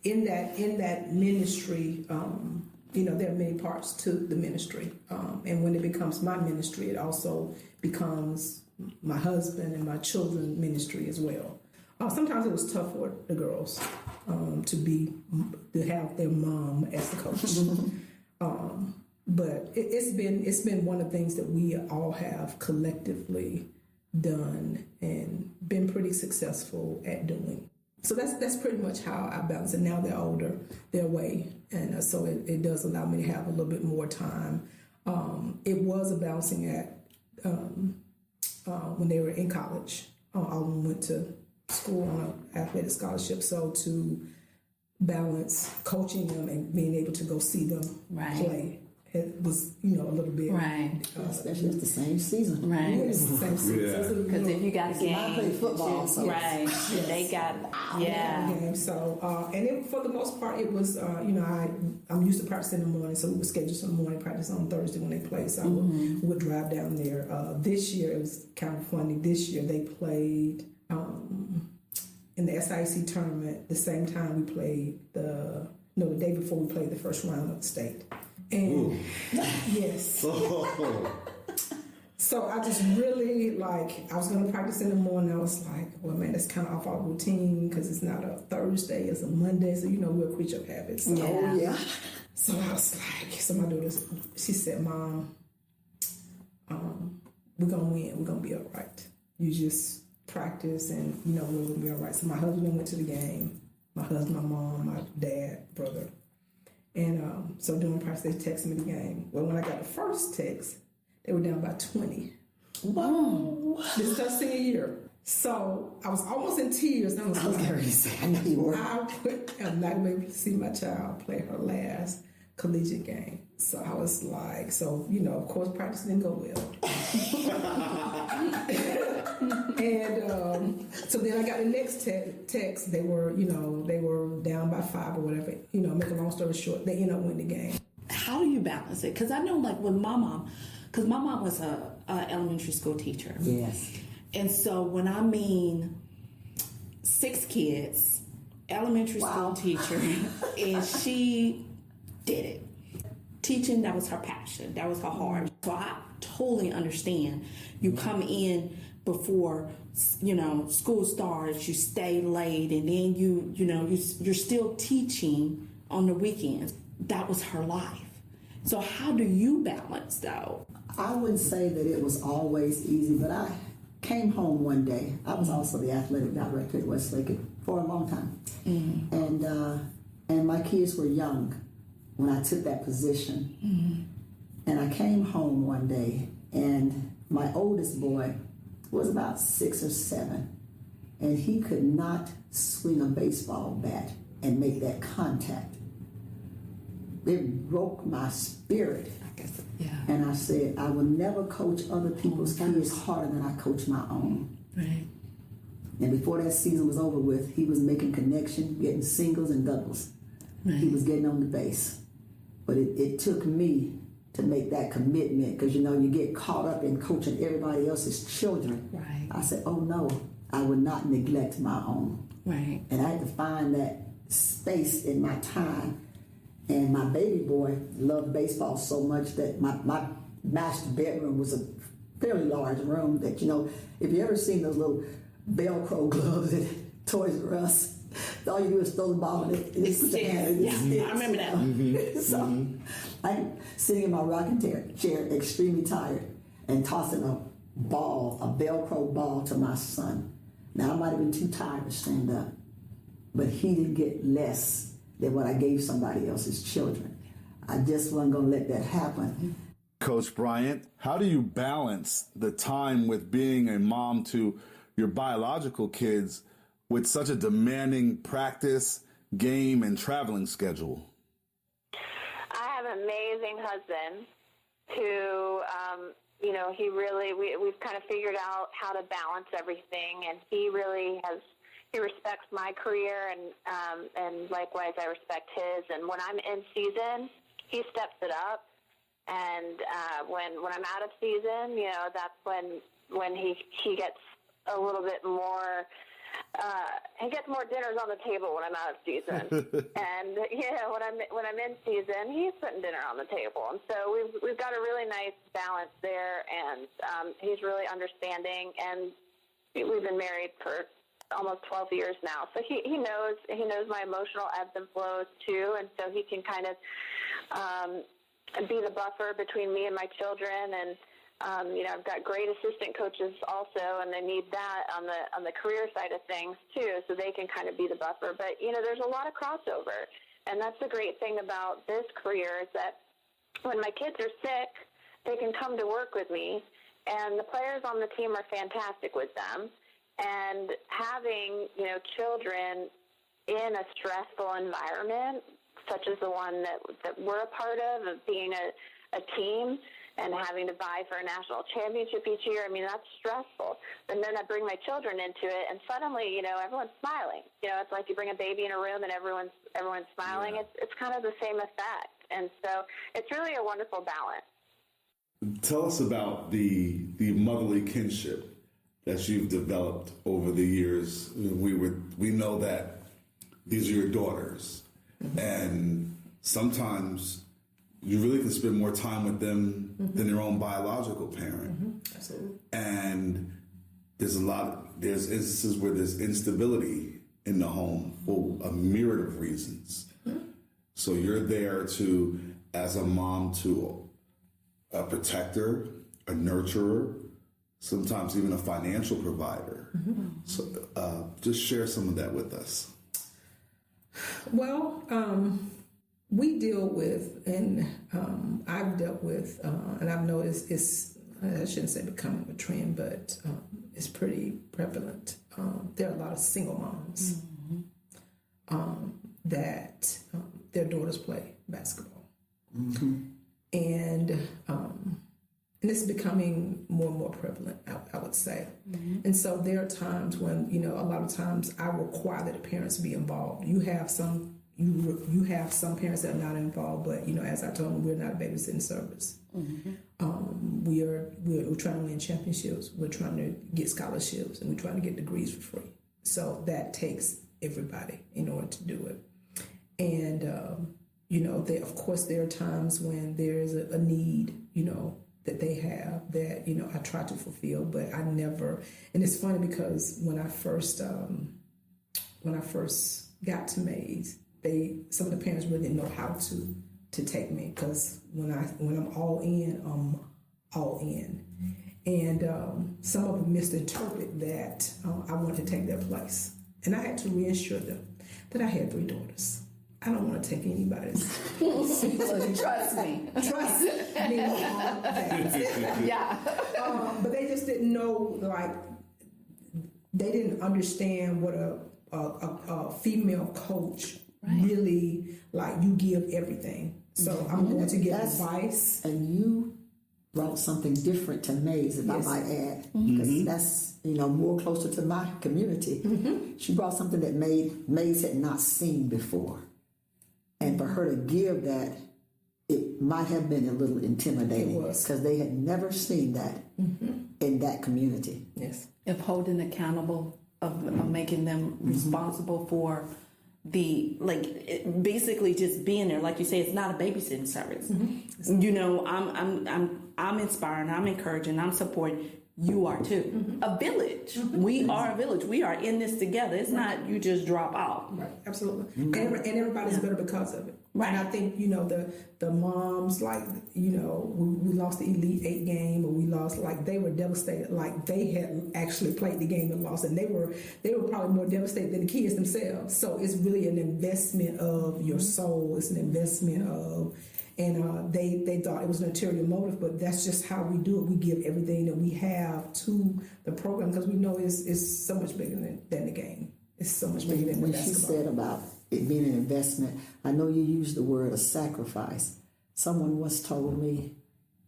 in that ministry, there are many parts to the ministry. And when it becomes my ministry, it also becomes my husband and my children's ministry as well. Sometimes it was tough for the girls to have their mom as the coach. But it's been one of the things that we all have collectively done and been pretty successful at doing. So that's pretty much how I balance it. Now they're older, they're away, and so it does allow me to have a little bit more time. It was a balancing act when they were in college. All of them went to school on an athletic scholarship, so to balance coaching them and being able to go see them play. It was, a little bit. Right. Especially it's the same season. Right. Yeah, it's the same season. Because if you got a game. I play football. So. Right. Yes. They got, game. So, and for the most part, it was, I'm used to practicing in the morning, so we would schedule some morning practice on Thursday when they played. So I would drive down there. This year, it was kind of funny. This year, they played in the SIAC tournament the same time we played the day before we played the first round of the state. And yes. So I just really I was going to practice in the morning. I was like, well, man, that's kind of off our routine because it's not a Thursday, it's a Monday. So, we're a creature of habits. So, So I was like, so my daughter, she said, Mom, we're going to win. We're going to be all right. You just practice and, we're going to be all right. So my husband went to the game. My husband, my mom, my dad, brother. And so during practice, they texted me the game. Well, when I got the first text, they were down by 20. Whoa. This is our senior year. So I was almost in tears. And I was going to say, I know you were. I'm not going to be able to see my child play her last collegiate game. So I was like, of course, practice didn't go well. And so then I got the next text. They were down by 5 or whatever. Make a long story short, they ended up winning the game. How do you balance it? Because I know, with my mom, because my mom was a elementary school teacher. Yes. And so when I mean 6 kids, elementary school teacher, and she did it. Teaching, that was her passion. That was her heart. So I totally understand. You come in before, school starts, you stay late, and then you're still teaching on the weekends. That was her life. So how do you balance, though? I wouldn't say that it was always easy, but I came home one day. I was also the athletic director at Westlake for a long time. Mm-hmm. And my kids were young when I took that position. Mm-hmm. And I came home one day, and my oldest boy was about 6 or 7, and he could not swing a baseball bat and make that contact. It broke my spirit. And I said, I will never coach other people's kids harder than I coach my own. Right. And before that season was over with, he was making connection, getting singles and doubles. Right. He was getting on the base. But it took me to make that commitment because, you get caught up in coaching everybody else's children. Right. I said, oh, no, I would not neglect my own. Right. And I had to find that space in my time. And my baby boy loved baseball so much that my master bedroom was a fairly large room that, if you ever seen those little Velcro gloves at Toys R Us, all you do is throw the ball in it. I remember that. Mm-hmm. So I'm sitting in my rocking chair, extremely tired, and tossing a Velcro ball to my son. Now, I might have been too tired to stand up, but he didn't get less than what I gave somebody else's children. I just wasn't going to let that happen. Coach Bryant, how do you balance the time with being a mom to your biological kids with such a demanding practice, game, and traveling schedule? I have an amazing husband who, we've kind of figured out how to balance everything, and he respects my career, and likewise I respect his. And when I'm in season, he steps it up. And when I'm out of season, that's when he gets a little bit more he gets more dinners on the table when I'm out of season, and when I'm in season, he's putting dinner on the table, and so we've got a really nice balance there, and he's really understanding, and we've been married for almost 12 years now, so he knows my emotional ebbs and flows too, and so he can kind of be the buffer between me and my children, and I've got great assistant coaches also, and they need that on the career side of things too, so they can kind of be the buffer. But there's a lot of crossover, and that's the great thing about this career is that when my kids are sick, they can come to work with me, and the players on the team are fantastic with them. And having children in a stressful environment, such as the one that we're a part of being a team and having to vie for a national championship each year, I mean, that's stressful. And then I bring my children into it, and suddenly, everyone's smiling. It's like you bring a baby in a room and everyone's smiling. Yeah. It's kind of the same effect. And so it's really a wonderful balance. Tell us about the motherly kinship that you've developed over the years. We know that these are your daughters, and sometimes you really can spend more time with them than your own biological parent. Absolutely. And there's instances where there's instability in the home for a myriad of reasons. So you're there as a mom, to a protector, a nurturer, sometimes even a financial provider. So just share some of that with us. Well, we deal with, and I've dealt with, and I've noticed I shouldn't say becoming a trend, but it's pretty prevalent. There are a lot of single moms that their daughters play basketball. And this is becoming more and more prevalent, I would say. And so there are times when, a lot of times I require that the parents be involved. You have some parents that are not involved, but, as I told them, we're not a babysitting service. We're trying to win championships. We're trying to get scholarships, and we're trying to get degrees for free. So that takes everybody in order to do it. And, of course, there are times when there's a need, that they have that, I try to fulfill, but I never, and it's funny because when I first got to Mays, some of the parents really didn't know how to take me, because when I'm all in, I'm all in. And some of them misinterpret that I wanted to take their place. And I had to reassure them that I had 3 daughters. I don't want to take anybody's. Trust me. Trust me on that. Yeah. But they just didn't know, they didn't understand what a female coach really, you give everything. So I'm going to give advice. And you brought something different to Mays, if I might add, because that's, more closer to my community. She brought something that Mays had not seen before. And for her to give that, it might have been a little intimidating, because they had never seen that in that community. Yes. Of holding accountable, of making them responsible for basically just being there. Like you say, it's not a babysitting service. I'm inspiring, I'm encouraging, I'm supporting. You are too. A village. We are a village. We are in this together. It's not you just drop off. Right, absolutely. And everybody's better because of it. Right. And I think, the moms, we lost the Elite 8 game, or we lost, they were devastated. They had actually played the game and lost, and they were probably more devastated than the kids themselves. So it's really an investment of your soul. It's an investment of, and they thought it was an ulterior motive, but that's just how we do it. We give everything that we have to the program, because we know it's so much bigger than the game. It's so much bigger than the basketball. When she said about it being an investment, I know you used the word a sacrifice. Someone once told me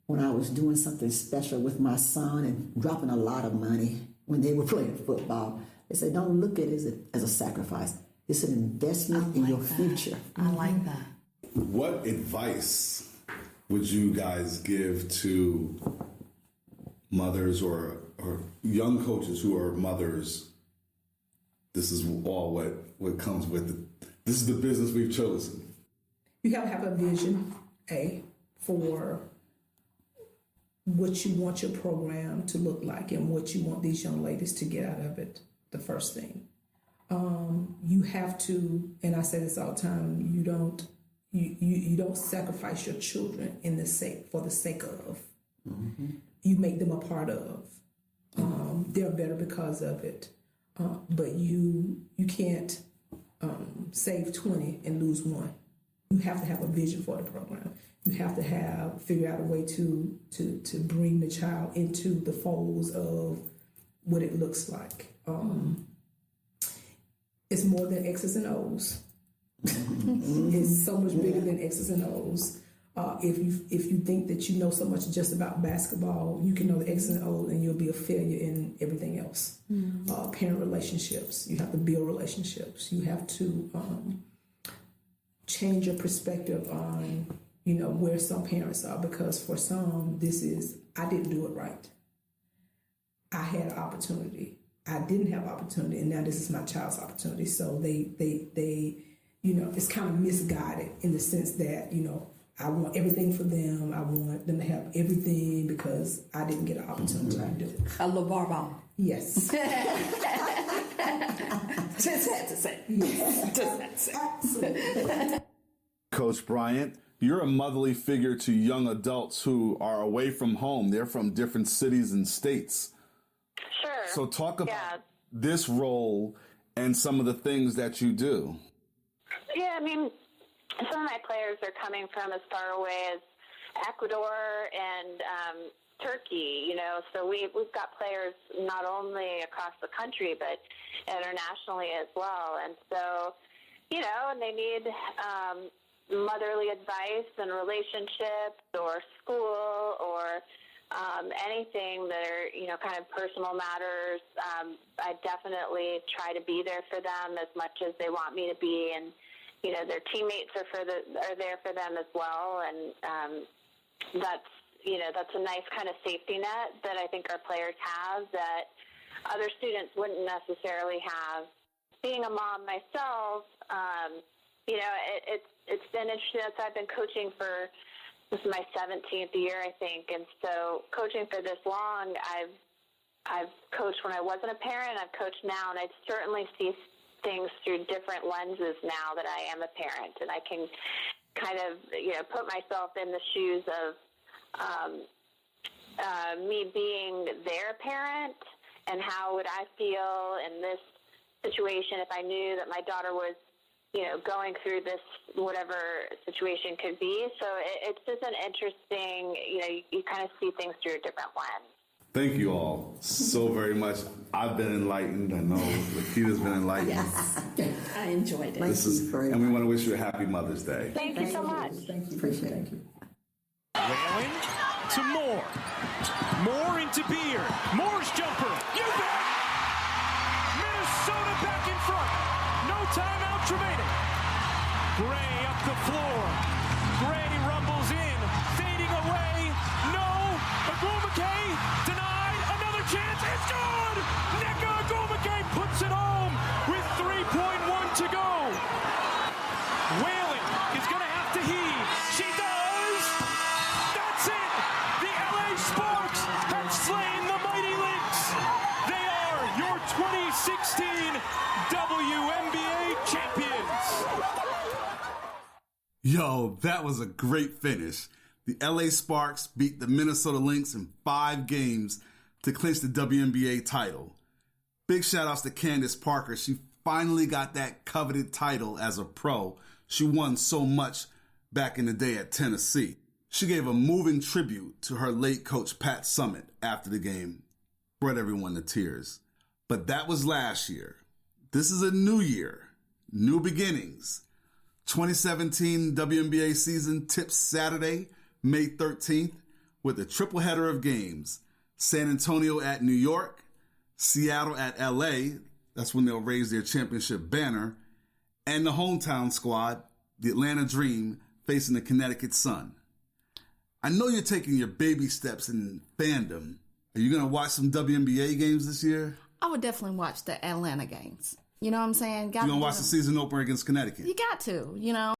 when I was doing something special with my son and dropping a lot of money when they were playing football, they said, don't look at it as a sacrifice. It's an investment in your future. I like that. What advice would you guys give to mothers or young coaches who are mothers this is all what comes with it. This is the business we've chosen. You have to have a vision, for what you want your program to look like and what you want these young ladies to get out of it, the first thing. You have to, and I say this all the time, you don't sacrifice your children for the sake of. Mm-hmm. You make them a part of. They're better because of it. But you can't save 20 and lose one. You have to have a vision for the program. You have to figure out a way to bring the child into the folds of what it looks like. It's more than X's and O's. It's so much bigger than X's and O's. If you think that you know so much just about basketball, you can know the X's and O's and you'll be a failure in everything else. Parent relationships, you have to build relationships. You have to change your perspective on, where some parents are, because for some, I didn't do it right. I had an opportunity. I didn't have opportunity, and now this is my child's opportunity. So they it's kind of misguided in the sense that, I want everything for them. I want them to have everything because I didn't get an opportunity to do it. A LeVar Ball. Yes. Just had to say. Yes. Just had to say. Absolutely. Coach Bryant, you're a motherly figure to young adults who are away from home. They're from different cities and states. Sure. So talk about this role and some of the things that you do. Yeah, I mean, some of my players are coming from as far away as Ecuador and Turkey, so we've got players not only across the country, but internationally as well. And so, and they need motherly advice and relationships or school or anything that are, kind of personal matters. I definitely try to be there for them as much as they want me to be, and their teammates are there for them as well, and that's a nice kind of safety net that I think our players have that other students wouldn't necessarily have. Being a mom myself, it's been interesting. I've been coaching this is my 17th year, I think, and so coaching for this long, I've coached when I wasn't a parent, I've coached now, and I certainly see things through different lenses now that I am a parent, and I can kind of, put myself in the shoes of me being their parent, and how would I feel in this situation if I knew that my daughter was, going through this, whatever situation could be. So it's just an interesting, you kind of see things through a different lens. Thank you all so very much. I've been enlightened. I know Lakita's been enlightened. Yes, I enjoyed it. And we want to wish you a happy Mother's Day. Thank you so much. Thank you. Appreciate it. Thank you. Whalen to Moore. Moore into Beard. Moore's jumper. You bet! Minnesota back in front. No timeouts remaining. Gray up the floor. Gray rumbles in. Fading away. No. Agumake denied. Another chance. It's good! Nneka Agumake puts it home with 3.1 to go. Whalen is going to have to heave. She does! That's it! The LA Sparks have slain the Mighty Lynx. They are your 2016 WNBA champions. Yo, that was a great finish. The LA Sparks beat the Minnesota Lynx in 5 games to clinch the WNBA title. Big shout outs to Candace Parker. She finally got that coveted title as a pro. She won so much back in the day at Tennessee. She gave a moving tribute to her late coach Pat Summitt after the game. Brought everyone to tears. But that was last year. This is a new year. New beginnings. 2017 WNBA season tips Saturday, May 13th, with a triple header of games. San Antonio at New York, Seattle at LA, that's when they'll raise their championship banner, and the hometown squad, the Atlanta Dream, facing the Connecticut Sun. I know you're taking your baby steps in fandom. Are you going to watch some WNBA games this year? I would definitely watch the Atlanta games. You know what I'm saying? You're going to watch the season opener against Connecticut. You got to, you know.